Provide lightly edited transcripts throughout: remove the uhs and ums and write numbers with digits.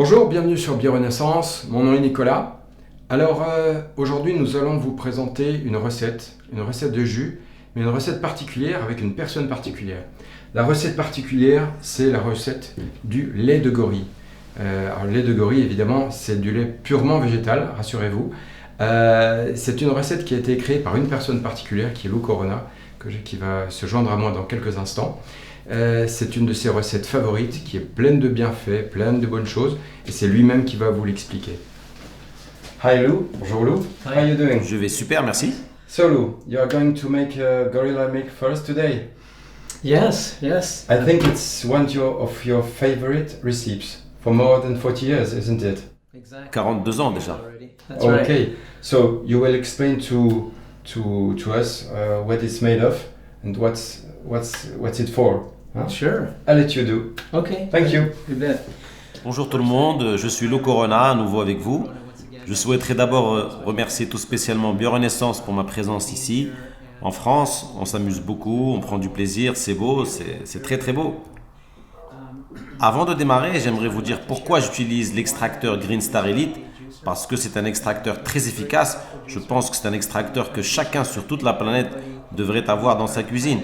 Bonjour, bienvenue sur Biorenaissance, mon nom est Nicolas. Alors aujourd'hui nous allons vous présenter une recette de jus, mais une recette particulière avec une personne particulière. La recette particulière, c'est la recette du lait de gorille. Alors le lait de gorille évidemment c'est du lait purement végétal, rassurez-vous. C'est une recette qui a été créée par une personne particulière qui est Lou Corona, qui va se joindre à moi dans quelques instants. C'est une de ses recettes favorites qui est pleine de bienfaits, pleine de bonnes choses et c'est lui-même qui va vous l'expliquer. Hi Lou, bonjour Lou, how are you doing? Je vais super, merci. So Lou, you are going to make gorilla milk for us today. Yes. I think it's one of your favorite recipes for more than 40 years, isn't it? Exactly. 42 ans déjà. That's right. Okay, so you will explain to us what it's made of and what's it for. Huh? Sure. I'll let you do. Okay. Thank you. You bet. Bonjour tout le monde, je suis Lou Corona, à nouveau avec vous. Je souhaiterais d'abord remercier tout spécialement Biorenaissance pour ma présence ici. En France, on s'amuse beaucoup, on prend du plaisir, c'est beau, c'est très très beau. Avant de démarrer, j'aimerais vous dire pourquoi j'utilise l'extracteur Green Star Elite. Parce que c'est un extracteur très efficace. Je pense que c'est un extracteur que chacun sur toute la planète devrait avoir dans sa cuisine.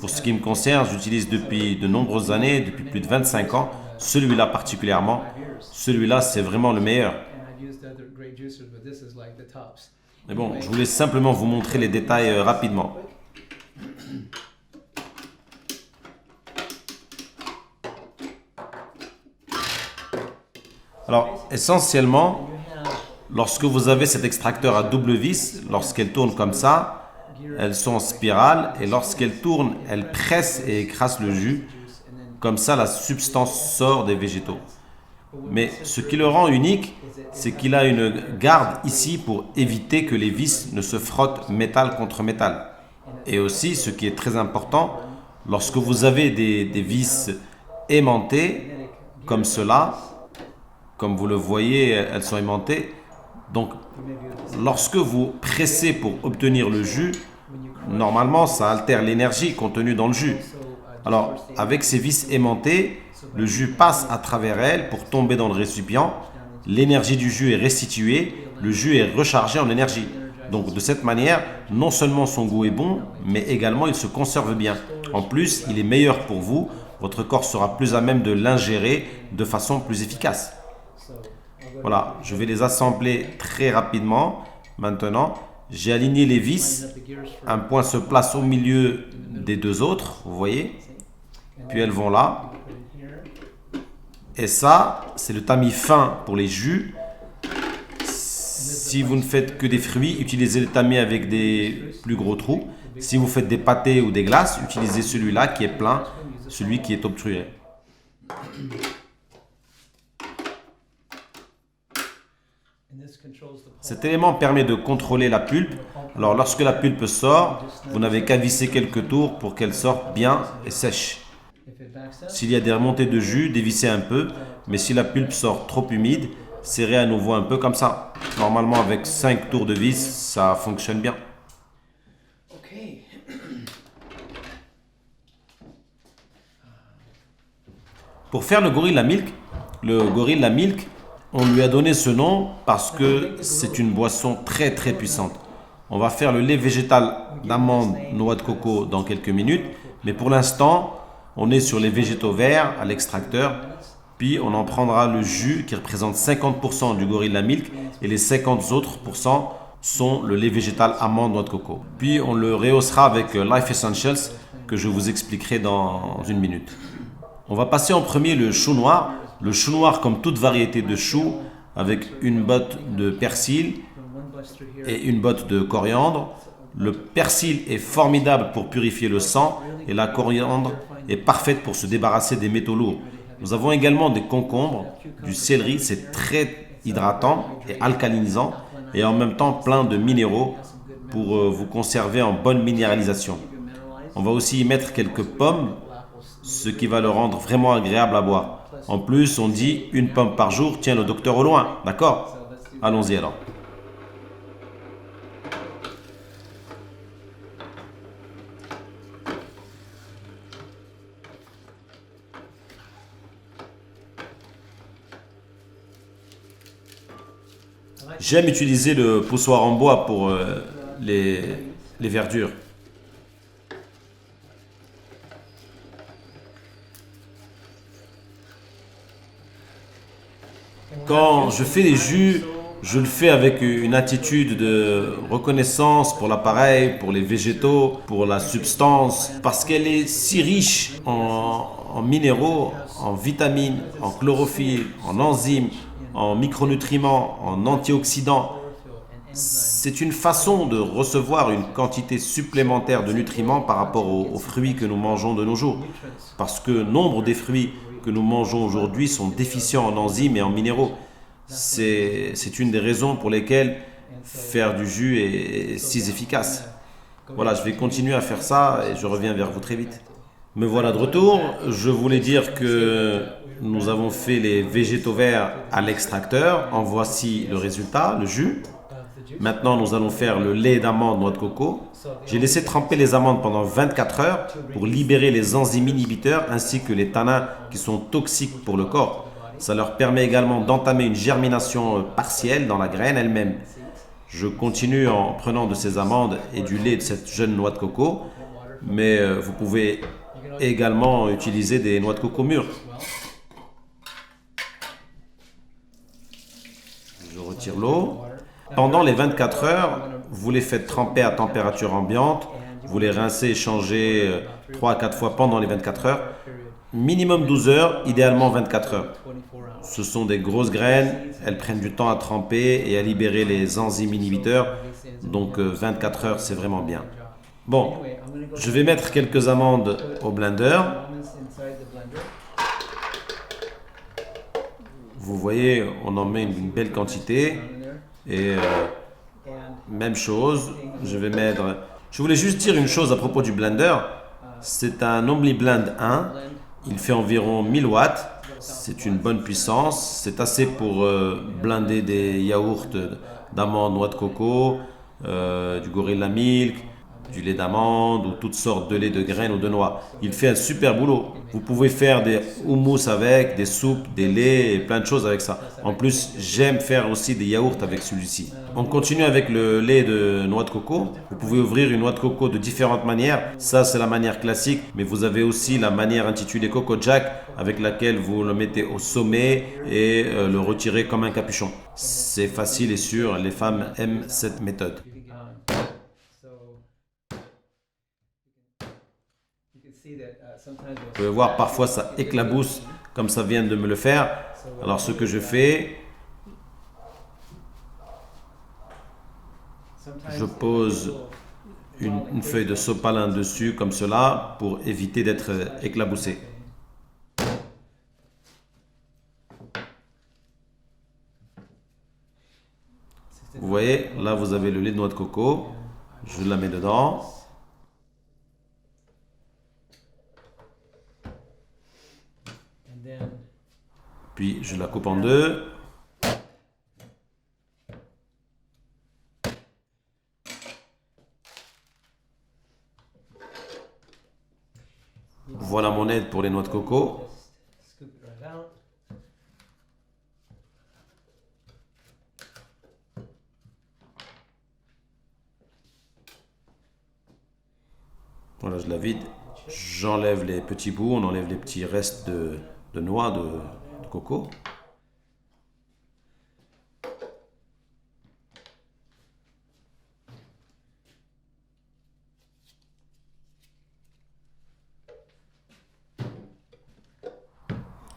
Pour ce qui me concerne, j'utilise depuis de nombreuses années, depuis plus de 25 ans, celui-là particulièrement. Celui-là, c'est vraiment le meilleur. Mais bon, je voulais simplement vous montrer les détails rapidement. Alors, essentiellement, lorsque vous avez cet extracteur à double vis, lorsqu'elle tourne comme ça, elles sont en spirale et lorsqu'elles tournent, elles pressent et écrasent le jus. Comme ça, la substance sort des végétaux. Mais ce qui le rend unique, c'est qu'il a une garde ici pour éviter que les vis ne se frottent métal contre métal. Et aussi, ce qui est très important, lorsque vous avez des vis aimantées, comme cela, comme vous le voyez, elles sont aimantées. Donc, lorsque vous pressez pour obtenir le jus, normalement, ça altère l'énergie contenue dans le jus. Alors, avec ces vis aimantées, le jus passe à travers elles pour tomber dans le récipient. L'énergie du jus est restituée, le jus est rechargé en énergie. Donc, de cette manière, non seulement son goût est bon, mais également il se conserve bien. En plus, il est meilleur pour vous. Votre corps sera plus à même de l'ingérer de façon plus efficace. Voilà, je vais les assembler très rapidement. Maintenant, j'ai aligné les vis. Un point se place au milieu des deux autres, vous voyez. Puis elles vont là. Et ça, c'est le tamis fin pour les jus. Si vous ne faites que des fruits, utilisez le tamis avec des plus gros trous. Si vous faites des pâtés ou des glaces, utilisez celui-là qui est plein, celui qui est obstrué. Cet élément permet de contrôler la pulpe. Alors lorsque la pulpe sort, vous n'avez qu'à visser quelques tours pour qu'elle sorte bien et sèche. S'il y a des remontées de jus, dévissez un peu, mais si la pulpe sort trop humide, serrez à nouveau un peu comme ça. Normalement avec 5 tours de vis, ça fonctionne bien. Pour faire le Gorilla Milk, on lui a donné ce nom parce que c'est une boisson très très puissante. On va faire le lait végétal d'amande, noix de coco dans quelques minutes, mais pour l'instant, on est sur les végétaux verts à l'extracteur, puis on en prendra le jus qui représente 50% du Gorilla Milk et les 50 autres pourcents sont le lait végétal amande, noix de coco. Puis on le rehaussera avec Life Essentials que je vous expliquerai dans une minute. On va passer en premier le chou noir. Le chou noir comme toute variété de chou avec une botte de persil et une botte de coriandre. Le persil est formidable pour purifier le sang et la coriandre est parfaite pour se débarrasser des métaux lourds. Nous avons également des concombres, du céleri, c'est très hydratant et alcalinisant et en même temps plein de minéraux pour vous conserver en bonne minéralisation. On va aussi y mettre quelques pommes, ce qui va le rendre vraiment agréable à boire. En plus, on dit une pomme par jour tient le docteur au loin, d'accord? Allons-y alors. J'aime utiliser le poussoir en bois pour les verdures. Quand je fais les jus, je le fais avec une attitude de reconnaissance pour l'appareil, pour les végétaux, pour la substance, parce qu'elle est si riche en minéraux, en vitamines, en chlorophylle, en enzymes, en micronutriments, en antioxydants. C'est une façon de recevoir une quantité supplémentaire de nutriments par rapport aux fruits que nous mangeons de nos jours. Parce que nombre des fruits que nous mangeons aujourd'hui sont déficients en enzymes et en minéraux. C'est une des raisons pour lesquelles faire du jus est si efficace. Voilà, je vais continuer à faire ça et je reviens vers vous très vite. Me voilà de retour. Je voulais dire que nous avons fait les végétaux verts à l'extracteur. En voici le résultat, le jus. Maintenant, nous allons faire le lait d'amande noix de coco. J'ai laissé tremper les amandes pendant 24 heures pour libérer les enzymes inhibiteurs ainsi que les tanins qui sont toxiques pour le corps. Ça leur permet également d'entamer une germination partielle dans la graine elle-même. Je continue en prenant de ces amandes et du lait de cette jeune noix de coco, mais vous pouvez également utiliser des noix de coco mûres. Je retire l'eau. Pendant les 24 heures, vous les faites tremper à température ambiante. Vous les rincez et changez 3 à 4 fois pendant les 24 heures. Minimum 12 heures, idéalement 24 heures. Ce sont des grosses graines, elles prennent du temps à tremper et à libérer les enzymes inhibiteurs. Donc 24 heures, c'est vraiment bien. Bon, je vais mettre quelques amandes au blender. Vous voyez, on en met une belle quantité. Et même chose, je vais mettre... Je voulais juste dire une chose à propos du blender. C'est un OmniBlend 1. Il fait environ 1000 watts. C'est une bonne puissance. C'est assez pour blender des yaourts d'amandes, noix de coco, du Gorilla Milk, du lait d'amande ou toutes sortes de lait de graines ou de noix. Il fait un super boulot. Vous pouvez faire des houmous avec, des soupes, des laits et plein de choses avec ça. En plus, j'aime faire aussi des yaourts avec celui-ci. On continue avec le lait de noix de coco. Vous pouvez ouvrir une noix de coco de différentes manières. Ça, c'est la manière classique, mais vous avez aussi la manière intitulée Coco Jack avec laquelle vous le mettez au sommet et le retirez comme un capuchon. C'est facile et sûr, les femmes aiment cette méthode. Vous pouvez voir, parfois ça éclabousse comme ça vient de me le faire. Alors ce que je fais, je pose une feuille de sopalin dessus comme cela pour éviter d'être éclaboussé. Vous voyez, là vous avez le lait de noix de coco. Je la mets dedans. Puis je la coupe en deux. Voilà mon aide pour les noix de coco. Voilà, je la vide. J'enlève les petits bouts, on enlève les petits restes de noix de coco.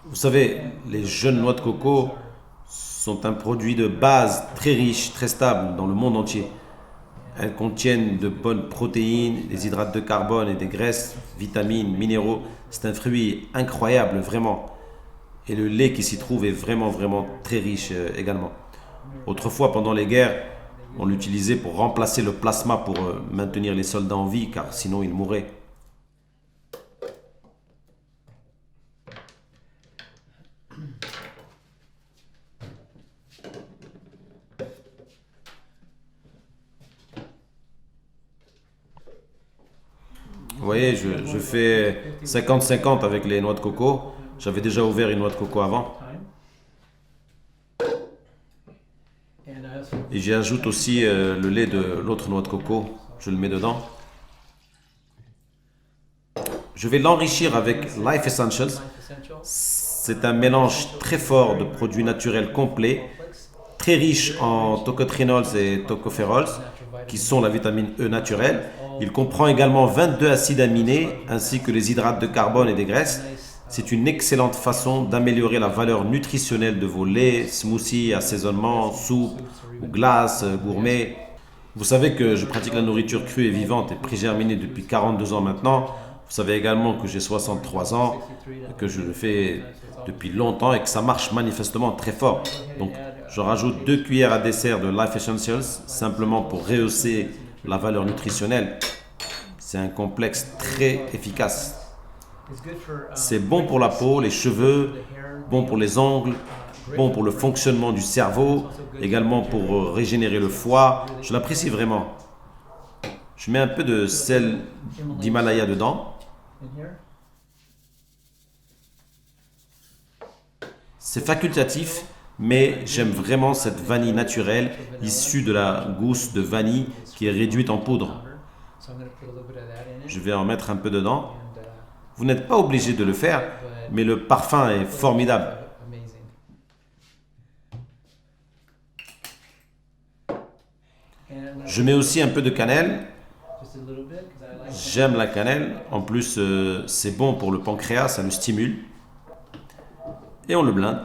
Vous savez, les jeunes noix de coco sont un produit de base très riche, très stable dans le monde entier. Elles contiennent de bonnes protéines, des hydrates de carbone et des graisses, vitamines, minéraux. C'est un fruit incroyable, vraiment. Et le lait qui s'y trouve est vraiment, vraiment très riche également. Autrefois, pendant les guerres, on l'utilisait pour remplacer le plasma pour maintenir les soldats en vie, car sinon ils mouraient. Vous voyez, je fais 50-50 avec les noix de coco. J'avais déjà ouvert une noix de coco avant. Et j'y ajoute aussi le lait de l'autre noix de coco. Je le mets dedans. Je vais l'enrichir avec Life Essentials. C'est un mélange très fort de produits naturels complets, très riche en tocotrienols et tocophérols, qui sont la vitamine E naturelle. Il comprend également 22 acides aminés, ainsi que les hydrates de carbone et des graisses. C'est une excellente façon d'améliorer la valeur nutritionnelle de vos laits, smoothies, assaisonnements, soupes ou glaces, gourmets. Vous savez que je pratique la nourriture crue et vivante et pré-germinée depuis 42 ans maintenant. Vous savez également que j'ai 63 ans, que je le fais depuis longtemps et que ça marche manifestement très fort. Donc, je rajoute 2 cuillères à dessert de Life Essentials, simplement pour rehausser la valeur nutritionnelle. C'est un complexe très efficace. C'est bon pour la peau, les cheveux, bon pour les ongles, bon pour le fonctionnement du cerveau, également pour régénérer le foie. Je l'apprécie vraiment. Je mets un peu de sel d'Himalaya dedans. C'est facultatif, mais j'aime vraiment cette vanille naturelle issue de la gousse de vanille qui est réduite en poudre. Je vais en mettre un peu dedans. Vous n'êtes pas obligé de le faire, mais le parfum est formidable. Je mets aussi un peu de cannelle. J'aime la cannelle. En plus, c'est bon pour le pancréas, ça le stimule. Et on le blinde.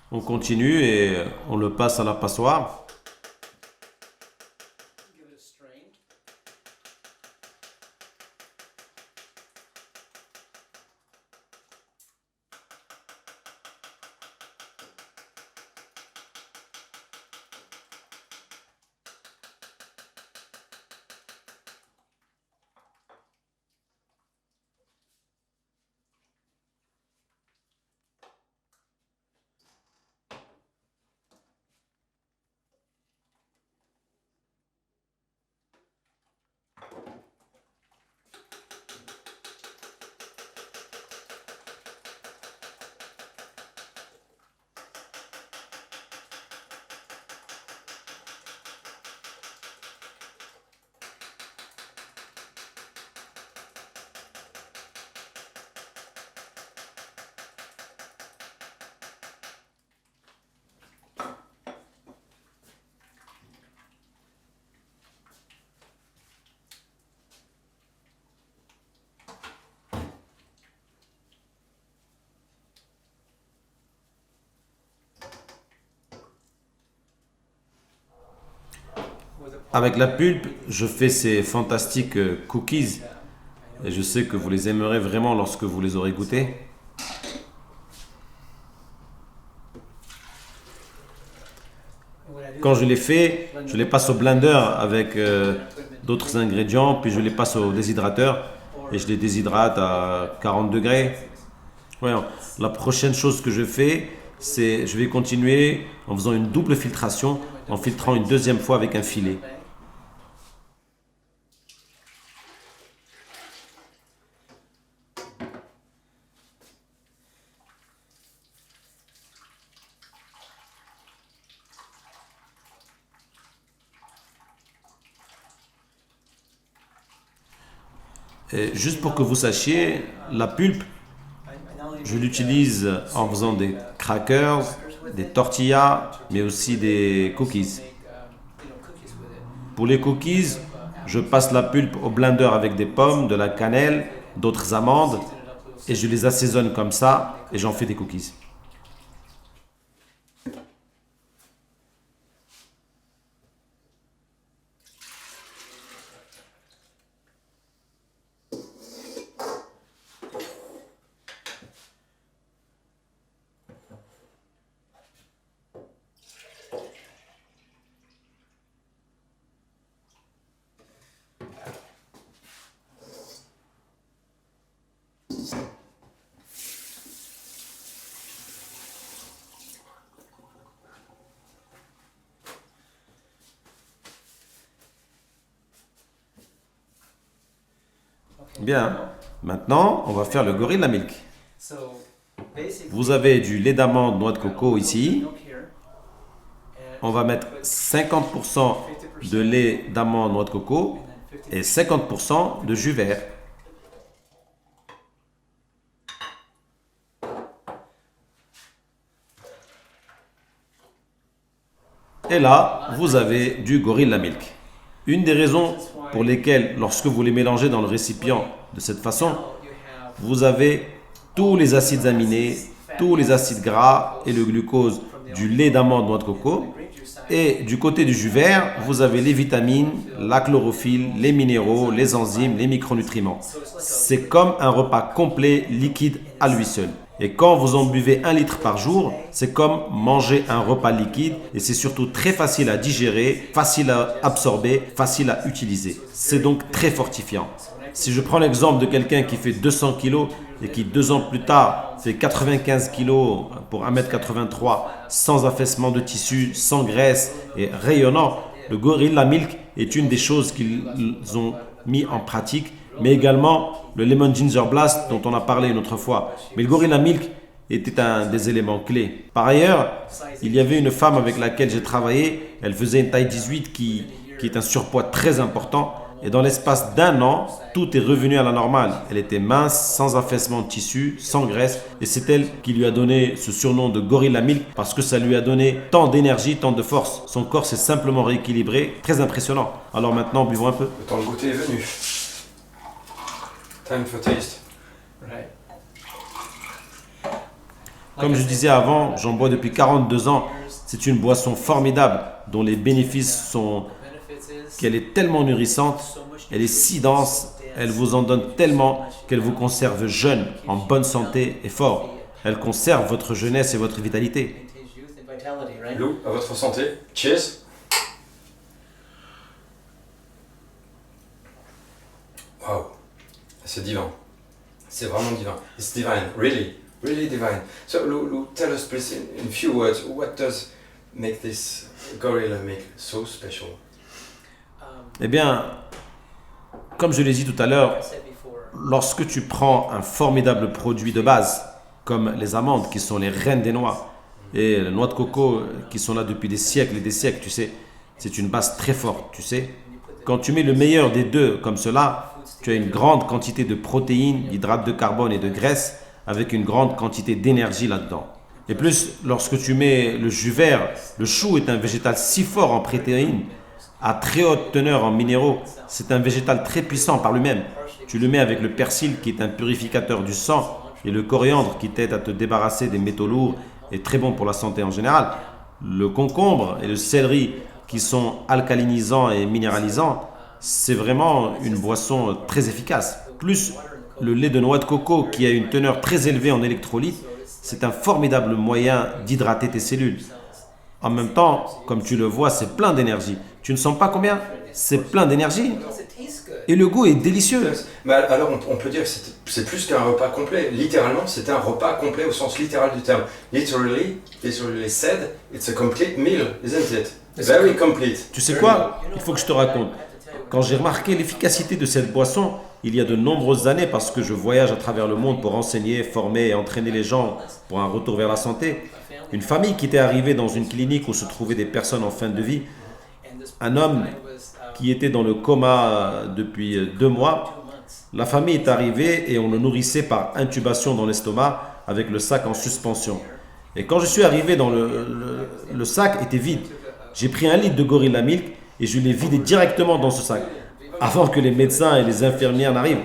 On continue et on le passe à la passoire. Avec la pulpe, je fais ces fantastiques cookies. Et je sais que vous les aimerez vraiment lorsque vous les aurez goûtés. Quand je les fais, je les passe au blender avec d'autres ingrédients, puis je les passe au déshydrateur et je les déshydrate à 40 degrés. Ouais, la prochaine chose que je fais, c'est je vais continuer en faisant une double filtration, en filtrant une deuxième fois avec un filet. Et juste pour que vous sachiez, la pulpe, je l'utilise en faisant des crackers, des tortillas, mais aussi des cookies. Pour les cookies, je passe la pulpe au blender avec des pommes, de la cannelle, d'autres amandes. et je les assaisonne comme ça et j'en fais des cookies. Bien, maintenant on va faire le Gorilla Milk. Vous avez du lait d'amande, noix de coco ici. On va mettre 50% de lait d'amande, noix de coco et 50% de jus vert. Et là, vous avez du Gorilla Milk. Une des raisons pour lesquelles, lorsque vous les mélangez dans le récipient de cette façon, vous avez tous les acides aminés, tous les acides gras et le glucose du lait d'amande, noix de coco. Et du côté du jus vert, vous avez les vitamines, la chlorophylle, les minéraux, les enzymes, les micronutriments. C'est comme un repas complet liquide à lui seul. Et quand vous en buvez 1 litre par jour, c'est comme manger un repas liquide et c'est surtout très facile à digérer, facile à absorber, facile à utiliser. C'est donc très fortifiant. Si je prends l'exemple de quelqu'un qui fait 200 kg et qui 2 ans plus tard fait 95 kg pour 1m83 sans affaissement de tissu, sans graisse et rayonnant, le Gorilla Milk est une des choses qu'ils ont mis en pratique, mais également le Lemon Ginger Blast dont on a parlé une autre fois. Mais le Gorilla Milk était un des éléments clés. Par ailleurs, il y avait une femme avec laquelle j'ai travaillé, elle faisait une taille 18 qui est un surpoids très important. Et dans l'espace d'1 an, tout est revenu à la normale. Elle était mince, sans affaissement de tissu, sans graisse. Et c'est elle qui lui a donné ce surnom de Gorilla Milk parce que ça lui a donné tant d'énergie, tant de force. Son corps s'est simplement rééquilibré. Très impressionnant. Alors maintenant, buvons un peu. Le temps de goûter est venu. Time for taste. Right. Comme je disais avant, j'en bois depuis 42 ans. C'est une boisson formidable dont les bénéfices sont qu'elle est tellement nourrissante, elle est si dense, elle vous en donne tellement qu'elle vous conserve jeune, en bonne santé et fort. Elle conserve votre jeunesse et votre vitalité. Lou, à votre santé. Cheers. Wow, c'est divin. C'est vraiment divin. It's divine, really, really divine. So Lou, tell us please in few words, what does make this Gorilla Milk so special? Eh bien, comme je l'ai dit tout à l'heure, lorsque tu prends un formidable produit de base, comme les amandes qui sont les reines des noix, et les noix de coco qui sont là depuis des siècles et des siècles, tu sais, c'est une base très forte, tu sais. Quand tu mets le meilleur des deux comme cela, tu as une grande quantité de protéines, d'hydrates de carbone et de graisse, avec une grande quantité d'énergie là-dedans. Et plus, lorsque tu mets le jus vert, le chou est un végétal si fort en protéines, à très haute teneur en minéraux. C'est un végétal très puissant par lui-même. Tu le mets avec le persil qui est un purificateur du sang et le coriandre qui t'aide à te débarrasser des métaux lourds et très bon pour la santé en général. Le concombre et le céleri qui sont alcalinisants et minéralisants, c'est vraiment une boisson très efficace. Plus le lait de noix de coco qui a une teneur très élevée en électrolytes, c'est un formidable moyen d'hydrater tes cellules. En même temps, comme tu le vois, c'est plein d'énergie. Tu ne sens pas combien? C'est plein d'énergie. Et le goût est délicieux. Mais alors on peut dire que c'est plus qu'un repas complet. Littéralement, c'est un repas complet au sens littéral du terme. Literally said, it's a complete meal, isn't it? Very complete. Tu sais quoi? Il faut que je te raconte. Quand j'ai remarqué l'efficacité de cette boisson, il y a de nombreuses années, parce que je voyage à travers le monde pour enseigner, former et entraîner les gens pour un retour vers la santé, une famille qui était arrivée dans une clinique où se trouvaient des personnes en fin de vie, un homme qui était dans le coma depuis 2 mois, la famille est arrivée et on le nourrissait par intubation dans l'estomac avec le sac en suspension. Et quand je suis arrivé, le sac était vide. J'ai pris 1 litre de Gorilla Milk et je l'ai vidé directement dans ce sac, avant que les médecins et les infirmières n'arrivent.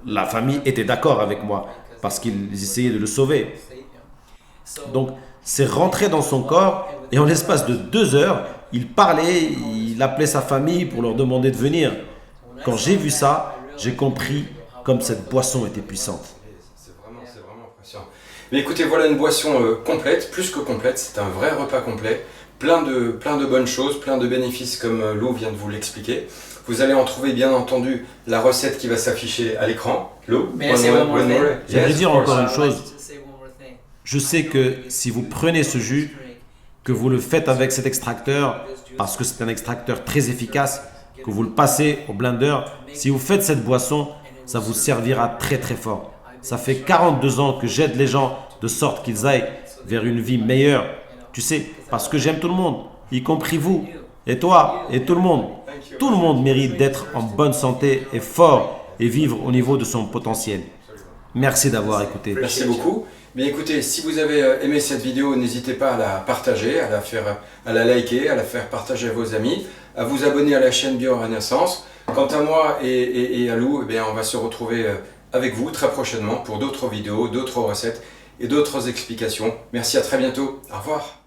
la famille était d'accord avec moi parce qu'ils essayaient de le sauver. Donc, c'est rentré dans son corps et en l'espace de 2 heures, il parlait, il appelait sa famille pour leur demander de venir. Quand j'ai vu ça, j'ai compris comme cette boisson était puissante. C'est vraiment impressionnant. Mais écoutez, voilà une boisson complète, plus que complète, c'est un vrai repas complet, plein de bonnes choses, plein de bénéfices comme Lou vient de vous l'expliquer. Vous allez en trouver bien entendu la recette qui va s'afficher à l'écran. Lou, J'aimerais dire encore une chose. Je sais que si vous prenez ce jus, que vous le faites avec cet extracteur, parce que c'est un extracteur très efficace, que vous le passez au blender, si vous faites cette boisson, ça vous servira très très fort. Ça fait 42 ans que j'aide les gens de sorte qu'ils aillent vers une vie meilleure. Tu sais, parce que j'aime tout le monde, y compris vous, et toi, et tout le monde. Tout le monde mérite d'être en bonne santé et fort et vivre au niveau de son potentiel. Merci d'avoir écouté. Merci beaucoup. Bien écoutez, si vous avez aimé cette vidéo, n'hésitez pas à la partager, à la liker, à la faire partager à vos amis, à vous abonner à la chaîne Bio-Renaissance. Quant à moi et à Lou, on va se retrouver avec vous très prochainement pour d'autres vidéos, d'autres recettes et d'autres explications. Merci, à très bientôt. Au revoir.